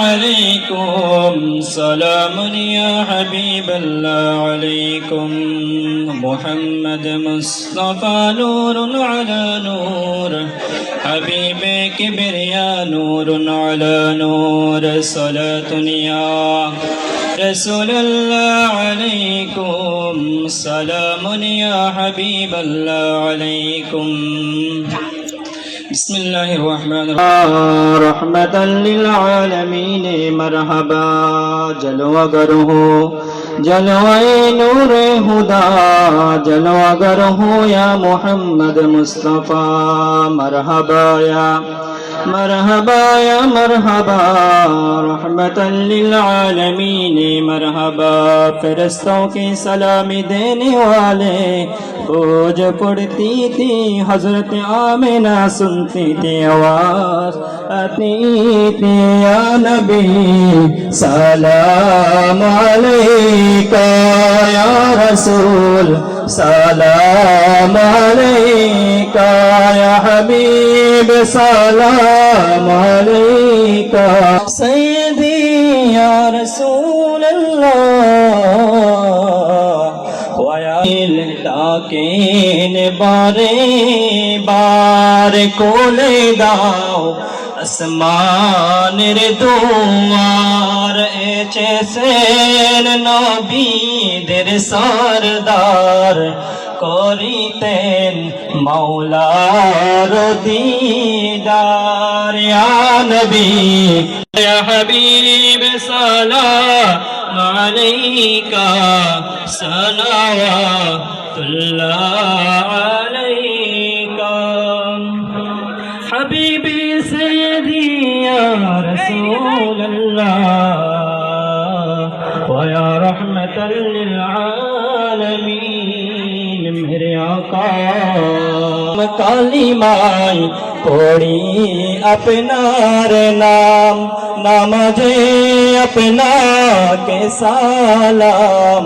عليكم سلام يا حبيب الله عليكم محمد مصطفى نور على نور حبيب كبرياء نور على نور صلاة يا رسول الله عليكم سلام يا حبيب الله عليكم بسم الله الرحمن الرحيم رحمة للعالمين مرحبا جلوگر ہو جلوے نور ہدا جلوگر ہو یا محمد مصطفیٰ مرحبا یا مرحبا یا مرحبا رحمة للعالمین مرحبا فرشتوں کی سلامی دینے والے فوج پڑتی تھی حضرت آمنہ سنتی تھی آواز آتی تھی یا نبی سلام علیکہ یا رسول سلام علیکہ یا حبیب سلام علیکہ سیدی یا رسول اللہ তাকিন বারে বার কোলে দাও আসমানের দুয়ার এসেছেন নবীদের সরদার করিতেন মাওলার দিদার ইয়া নবী ইয়া হাবিব সালাম আলাইকা সালাওয়াতুল্লাহ আলাইকা হাবিবি সাইয়্যিদি ইয়া রাসূলুল্লাহ ওয়া ইয়া রাহমাতাল লিল আলামিন মেরে আকা কালিমায় পড়ি আপনার নাম নামাজে আপনাকে সালাম